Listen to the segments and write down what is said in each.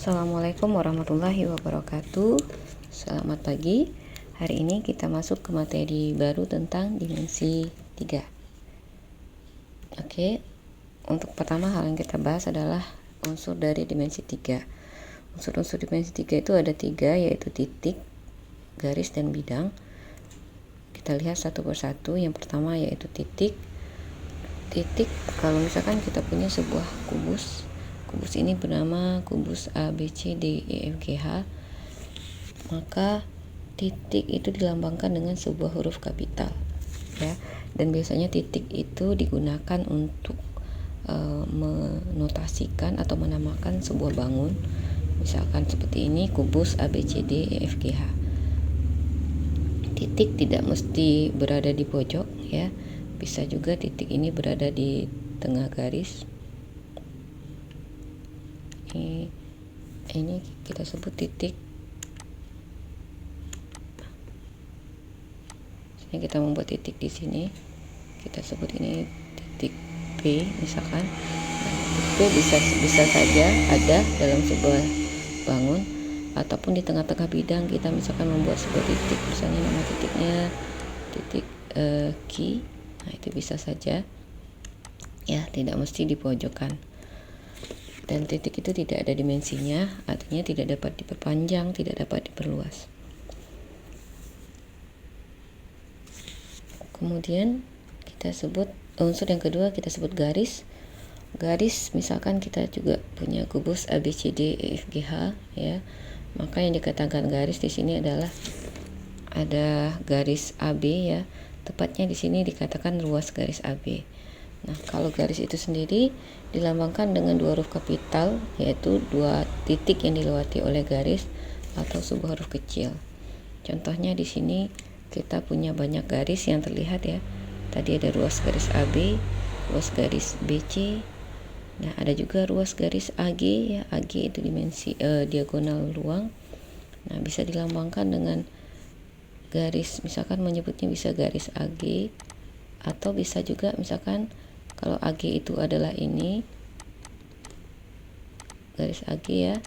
Assalamualaikum warahmatullahi wabarakatuh. Selamat pagi. Hari ini kita masuk ke materi baru tentang dimensi 3. Oke. Untuk pertama hal yang kita bahas adalah unsur dari dimensi 3. Unsur-unsur dimensi 3 itu ada 3, yaitu titik, garis, dan bidang. Kita lihat satu persatu. Yang pertama yaitu titik. Titik, kalau misalkan kita punya sebuah kubus ini bernama kubus A, B, C, D, E, F, G, H, maka titik itu dilambangkan dengan sebuah huruf kapital, ya. Dan biasanya titik itu digunakan untuk menotasikan atau menamakan sebuah bangun. Misalkan seperti ini, kubus A, B, C, D, E, F, G, H. Titik tidak mesti berada di pojok, ya. Bisa juga titik ini berada di tengah garis. Ini kita sebut titik. Sini kita membuat titik di sini. Kita sebut ini titik P misalkan. Titik P bisa saja ada dalam sebuah bangun ataupun di tengah-tengah bidang. Kita misalkan membuat sebuah titik, misalnya nama titiknya titik Q. Nah, itu bisa saja. Ya, tidak mesti di pojokan. Dan titik itu tidak ada dimensinya, artinya tidak dapat diperpanjang, tidak dapat diperluas. Kemudian kita sebut unsur yang kedua, kita sebut garis. Garis misalkan kita juga punya kubus A, B, C, D, E, F, G, H, ya. Maka yang dikatakan garis di sini adalah ada garis AB, ya. Tepatnya di sini dikatakan ruas garis AB. Nah, kalau garis itu sendiri dilambangkan dengan dua huruf kapital, yaitu dua titik yang dilewati oleh garis atau sebuah huruf kecil. Contohnya di sini kita punya banyak garis yang terlihat, ya. Tadi ada ruas garis AB, ruas garis BC. Nah, ada juga ruas garis AG, ya. AG itu dimensi diagonal ruang. Nah, bisa dilambangkan dengan garis, misalkan menyebutnya bisa garis AG, atau bisa juga misalkan kalau AG itu adalah ini garis AG, ya,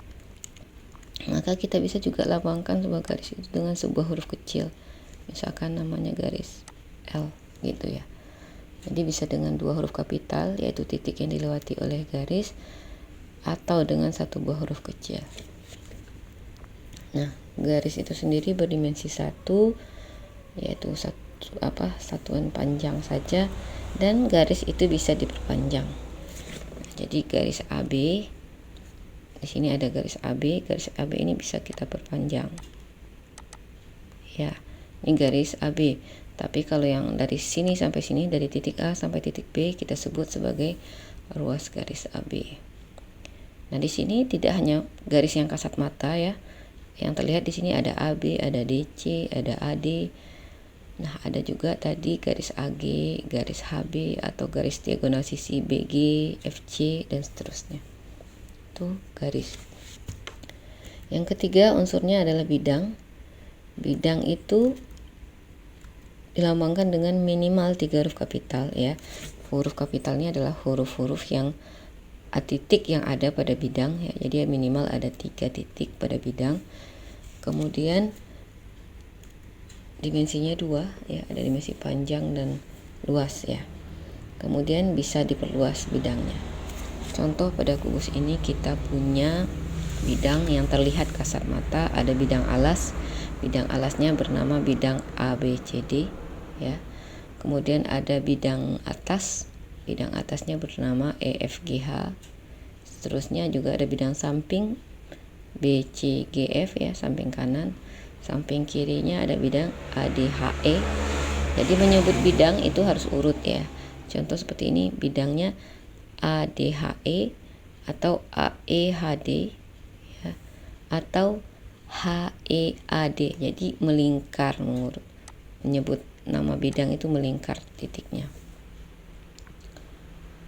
maka kita bisa juga lambangkan sebuah garis itu dengan sebuah huruf kecil, misalkan namanya garis L, gitu, ya. Jadi bisa dengan dua huruf kapital, yaitu titik yang dilewati oleh garis, atau dengan satu buah huruf kecil. Nah, garis itu sendiri berdimensi 1, yaitu satuan panjang saja, dan garis itu bisa diperpanjang. Jadi garis AB, di sini ada garis AB ini bisa kita perpanjang, ya. Ini garis AB. Tapi kalau yang dari sini sampai sini, dari titik A sampai titik B, kita sebut sebagai ruas garis AB. Nah, di sini tidak hanya garis yang kasat mata, ya. Yang terlihat di sini ada AB, ada DC, ada AD. Nah, ada juga tadi garis AG, garis HB, atau garis diagonal sisi BG, FC, dan seterusnya. Itu garis. Yang ketiga unsurnya adalah bidang. Bidang itu dilambangkan dengan minimal 3 huruf kapital, ya. Huruf kapitalnya adalah huruf-huruf yang titik yang ada pada bidang, ya. Jadi minimal ada 3 titik pada bidang. Kemudian dimensinya 2, ya, ada dimensi panjang dan luas, ya. Kemudian bisa diperluas bidangnya. Contoh pada kubus ini kita punya bidang yang terlihat kasat mata, ada bidang alas. Bidang alasnya bernama bidang ABCD, ya. Kemudian ada bidang atas. Bidang atasnya bernama EFGH. Seterusnya juga ada bidang samping BCGF, ya, samping kanan. Samping kirinya ada bidang ADHE. Jadi menyebut bidang itu harus urut, ya. Contoh seperti ini, bidangnya ADHE atau AEHD, ya, atau HEAD. Jadi melingkar mengurut. Menyebut nama bidang itu melingkar titiknya.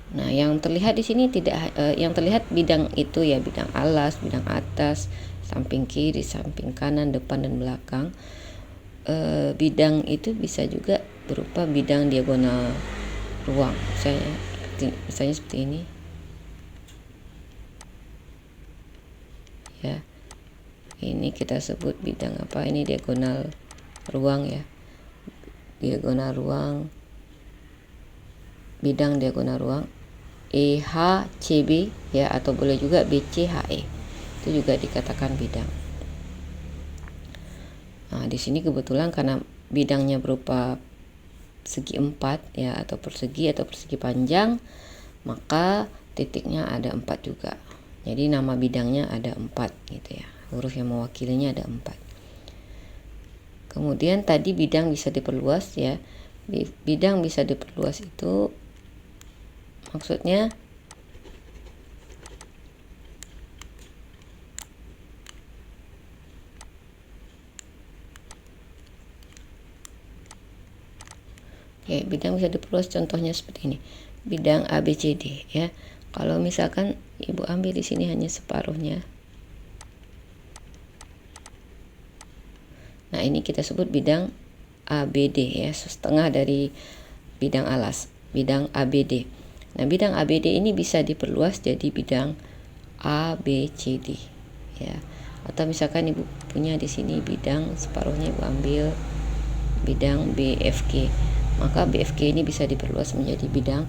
Nah, yang terlihat di sini yang terlihat bidang itu, ya, bidang alas, bidang atas, samping kiri, samping kanan, depan, dan belakang. Bidang itu bisa juga berupa bidang diagonal ruang, misalnya seperti ini, ya. Ini kita sebut bidang apa? Ini diagonal ruang ya. Diagonal ruang, bidang diagonal ruang EHCB ya, atau boleh juga BCHE. Itu juga dikatakan bidang. Nah, di sini kebetulan karena bidangnya berupa segi 4 ya, atau persegi panjang, maka titiknya ada 4 juga. Jadi nama bidangnya ada 4 gitu ya. Huruf yang mewakilinya ada 4. Kemudian tadi bidang bisa diperluas ya. Bidang bisa diperluas itu maksudnya ya, bidang bisa diperluas contohnya seperti ini. Bidang ABCD ya. Kalau misalkan Ibu ambil di sini hanya separuhnya. Nah, ini kita sebut bidang ABD ya, setengah dari bidang alas, bidang ABD. Nah, bidang ABD ini bisa diperluas jadi bidang ABCD ya. Atau misalkan Ibu punya di sini bidang separuhnya, Ibu ambil bidang BFG, maka BFG ini bisa diperluas menjadi bidang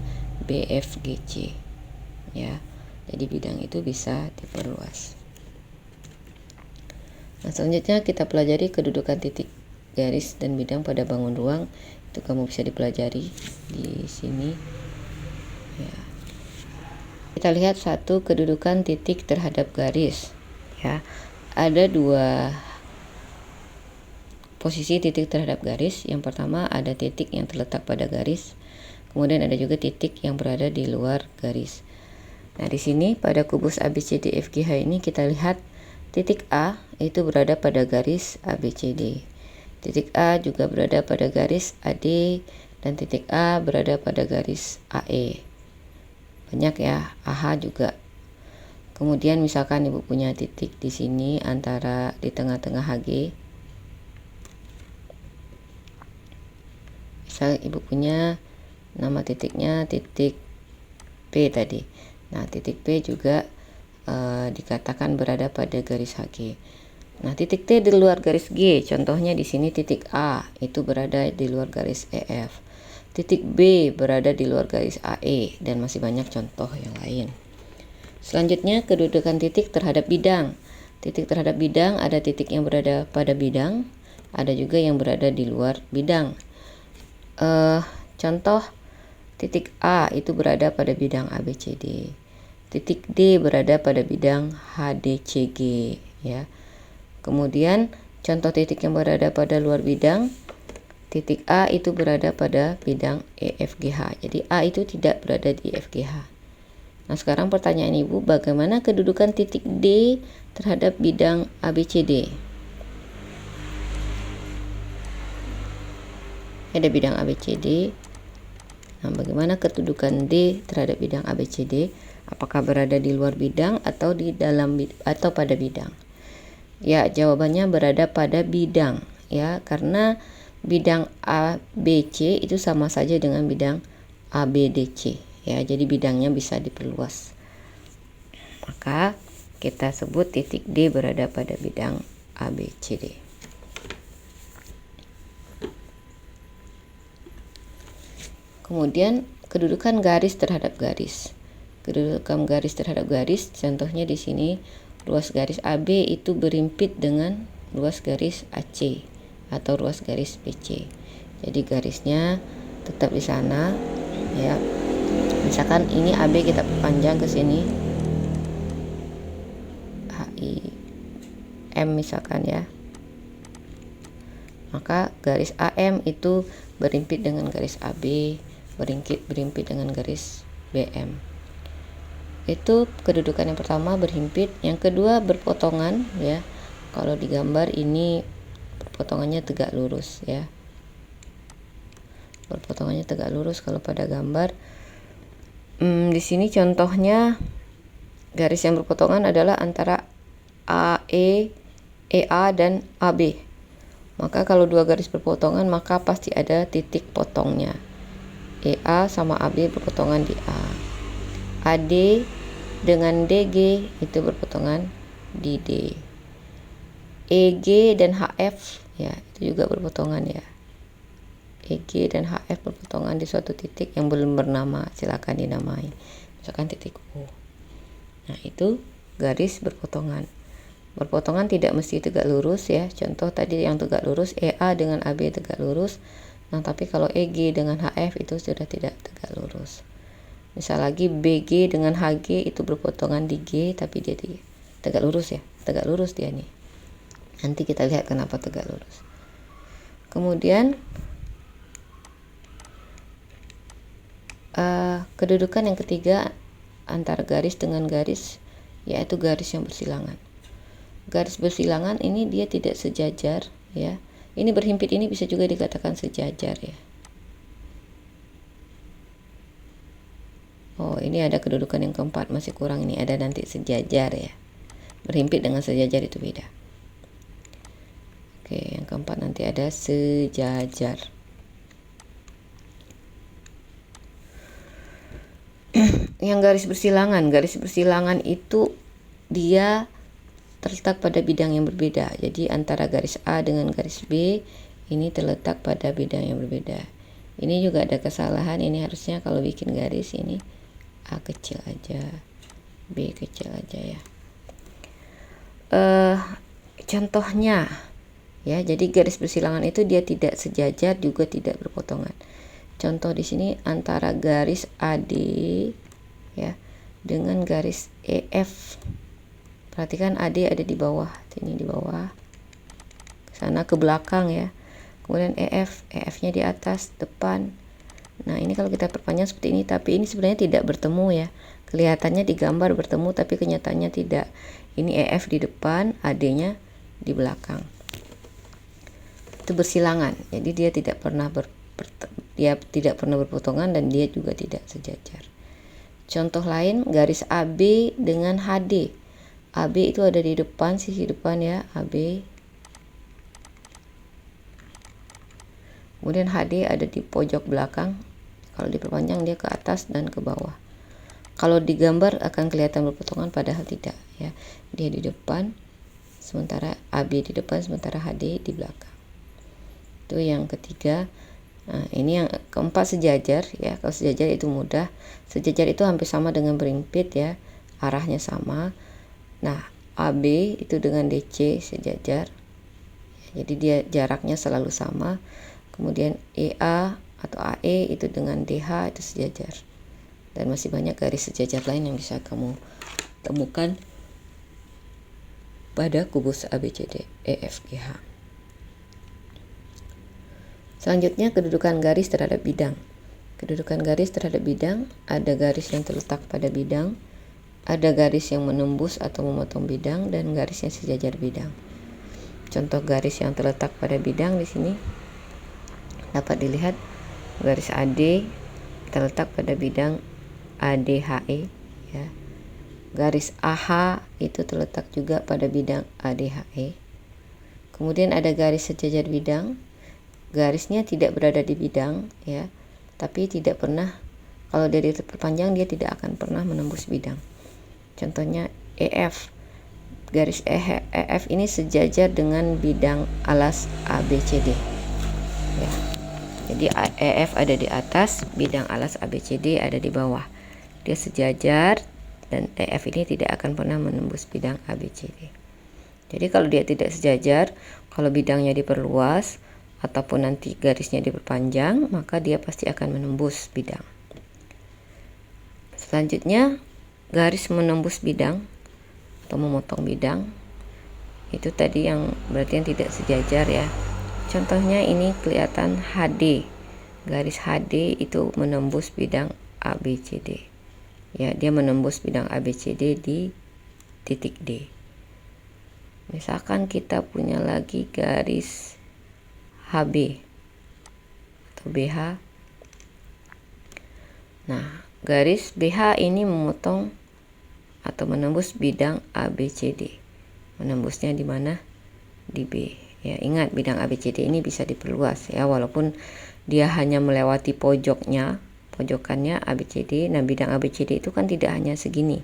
BFGC ya. Jadi bidang itu bisa diperluas. Nah, selanjutnya kita pelajari kedudukan titik, garis, dan bidang pada bangun ruang. Itu kamu bisa dipelajari di sini ya. Kita lihat satu, kedudukan titik terhadap garis ya. Ada dua posisi titik terhadap garis. Yang pertama ada titik yang terletak pada garis, kemudian ada juga titik yang berada di luar garis. Nah, di sini pada kubus ABCDFGH ini kita lihat titik A itu berada pada garis ABCD. Titik A juga berada pada garis AD, dan titik A berada pada garis AE. Banyak ya, AH juga. Kemudian misalkan Ibu punya titik di sini antara di tengah-tengah HG. Misal Ibu punya nama titiknya titik P tadi. Nah, titik P juga dikatakan berada pada garis HG. Nah, titik T di luar garis G, contohnya di sini titik A itu berada di luar garis EF. Titik B berada di luar garis AE, dan masih banyak contoh yang lain. Selanjutnya, kedudukan titik terhadap bidang. Titik terhadap bidang ada titik yang berada pada bidang, ada juga yang berada di luar bidang. Contoh, titik A itu berada pada bidang ABCD. Titik D berada pada bidang HDCG ya. Kemudian contoh titik yang berada pada luar bidang, titik A itu berada pada bidang EFGH. Jadi A itu tidak berada di EFGH. Nah, sekarang pertanyaan Ibu, bagaimana kedudukan titik D terhadap bidang ABCD? Ada bidang ABCD. Nah, bagaimana kedudukan D terhadap bidang ABCD? Apakah berada di luar bidang atau di dalam atau pada bidang? Ya, jawabannya berada pada bidang ya, karena bidang ABC itu sama saja dengan bidang ABDC ya. Jadi bidangnya bisa diperluas. Maka kita sebut titik D berada pada bidang ABCD. Kemudian kedudukan garis terhadap garis. Kedudukan garis terhadap garis, contohnya di sini ruas garis AB itu berimpit dengan ruas garis AC atau ruas garis BC. Jadi garisnya tetap di sana ya. Misalkan ini AB kita perpanjang ke sini, HIM misalkan ya. Maka garis AM itu berimpit dengan garis AB, berimpit dengan garis BM. Itu kedudukan yang pertama, berhimpit. Yang kedua, berpotongan ya. Kalau di gambar ini berpotongannya tegak lurus ya. Berpotongannya tegak lurus kalau pada gambar. Di sini contohnya garis yang berpotongan adalah antara AE, EA dan AB. Maka kalau dua garis berpotongan, maka pasti ada titik potongnya. EA sama AB berpotongan di A. AD dengan DG itu berpotongan di D. EG dan HF ya itu juga berpotongan ya. EG dan HF berpotongan di suatu titik yang belum bernama, silakan dinamai. Misalkan titik O. Nah, itu garis berpotongan. Berpotongan tidak mesti tegak lurus ya. Contoh tadi yang tegak lurus EA dengan AB tegak lurus. Nah, tapi kalau EG dengan HF itu sudah tidak tegak lurus. Misal lagi BG dengan HG itu berpotongan di G tapi dia tegak lurus ya. Tegak lurus dia nih. Nanti kita lihat kenapa tegak lurus. Kemudian kedudukan yang ketiga antara garis dengan garis yaitu garis yang bersilangan. Garis bersilangan ini dia tidak sejajar ya. Ini berhimpit ini bisa juga dikatakan sejajar ya. Oh, ini ada kedudukan yang keempat, masih kurang ini, ada nanti sejajar ya. Berhimpit dengan sejajar itu beda. Oke, yang keempat nanti ada sejajar. Yang garis bersilangan itu dia terletak pada bidang yang berbeda. Jadi antara garis A dengan garis B ini terletak pada bidang yang berbeda. Ini juga ada kesalahan, ini harusnya kalau bikin garis ini A kecil aja, B kecil aja ya. Contohnya ya, jadi garis bersilangan itu dia tidak sejajar juga tidak berpotongan. Contoh di sini antara garis AD ya dengan garis EF. Perhatikan AD ada di bawah, sini di bawah, ke sana ke belakang ya. Kemudian EF-nya di atas, depan. Nah, ini kalau kita perpanjang seperti ini, tapi ini sebenarnya tidak bertemu ya. Kelihatannya di gambar bertemu, tapi kenyataannya tidak. Ini EF di depan, AD-nya di belakang. Itu bersilangan. Jadi dia tidak pernah berpotongan dan dia juga tidak sejajar. Contoh lain, garis AB dengan HD. AB itu ada di depan, sisi depan ya, AB. Kemudian HD ada di pojok belakang. Kalau diperpanjang dia ke atas dan ke bawah. Kalau digambar akan kelihatan berpotongan, padahal tidak ya. Dia di depan, sementara AB di depan, sementara HD di belakang. Itu yang ketiga. Nah, ini yang keempat sejajar ya. Kalau sejajar itu mudah. Sejajar itu hampir sama dengan berhimpit ya. Arahnya sama. Nah, AB itu dengan DC sejajar. Jadi dia jaraknya selalu sama. Kemudian EA atau AE itu dengan DH itu sejajar. Dan masih banyak garis sejajar lain yang bisa kamu temukan pada kubus ABCD EFGH. Selanjutnya kedudukan garis terhadap bidang. Kedudukan garis terhadap bidang, ada garis yang terletak pada bidang, ada garis yang menembus atau memotong bidang, dan garis yang sejajar bidang. Contoh garis yang terletak pada bidang di sini dapat dilihat garis AD terletak pada bidang ADHE ya. Garis AH itu terletak juga pada bidang ADHE. Kemudian ada garis sejajar bidang. Garisnya tidak berada di bidang ya, tapi tidak pernah, kalau dia diperpanjang dia tidak akan pernah menembus bidang. Contohnya EF. Garis EF ini sejajar dengan bidang alas ABCD. Ya. Jadi EF ada di atas, bidang alas ABCD ada di bawah. Dia sejajar dan EF ini tidak akan pernah menembus bidang ABCD. Jadi kalau dia tidak sejajar, kalau bidangnya diperluas ataupun nanti garisnya diperpanjang, maka dia pasti akan menembus bidang. Selanjutnya, garis menembus bidang atau memotong bidang itu tadi yang berarti yang tidak sejajar ya. Contohnya ini kelihatan HD. Garis HD itu menembus bidang ABCD. Ya, dia menembus bidang ABCD di titik D. Misalkan kita punya lagi garis HB atau BH. Nah, garis BH ini memotong atau menembus bidang ABCD. Menembusnya di mana? Di B. Ya, ingat bidang ABCD ini bisa diperluas ya, walaupun dia hanya melewati pojokannya ABCD. Nah, bidang ABCD itu kan tidak hanya segini.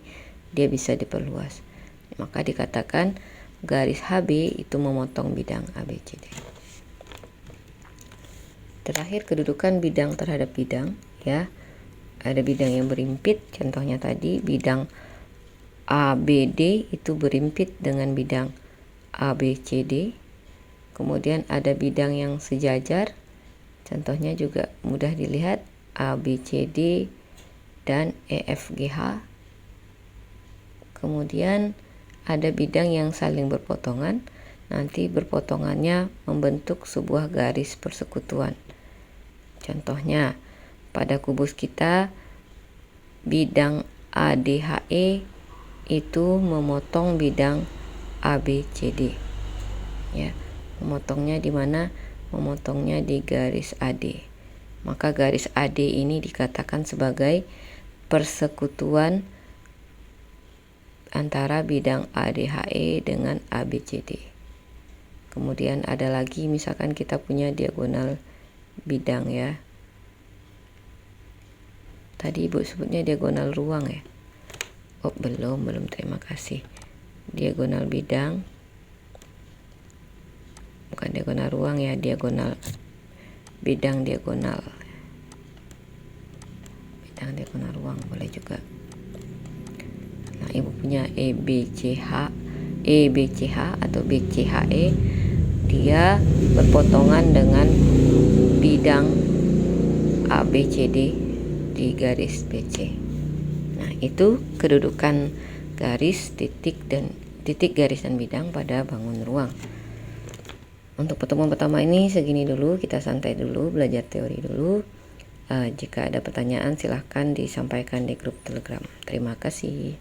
Dia bisa diperluas. maka dikatakan garis HB itu memotong bidang ABCD. Terakhir, kedudukan bidang terhadap bidang, ya. Ada bidang yang berimpit, contohnya tadi bidang ABD itu berimpit dengan bidang ABCD. Kemudian ada bidang yang sejajar, contohnya juga mudah dilihat, ABCD dan EFGH. Kemudian ada bidang yang saling berpotongan, nanti berpotongannya membentuk sebuah garis persekutuan. Contohnya pada kubus kita bidang ADHE itu memotong bidang ABCD, ya. Memotongnya di mana? Memotongnya di garis AD. Maka garis AD ini dikatakan sebagai persekutuan antara bidang ADHE dengan ABCD. Kemudian ada lagi, misalkan kita punya diagonal bidang, ya. Tadi Ibu sebutnya diagonal ruang, ya. Oh, belum, terima kasih. Diagonal bidang, bukan diagonal ruang, ya, diagonal bidang, diagonal ruang boleh juga. Nah, Ibu punya EBCH atau BCHE, dia berpotongan dengan bidang ABCD di garis BC. Nah, itu kedudukan garis, titik garis dan bidang pada bangun ruang. Untuk pertemuan pertama ini segini dulu, kita santai dulu, belajar teori dulu. Jika ada pertanyaan silahkan disampaikan di grup Telegram. Terima kasih.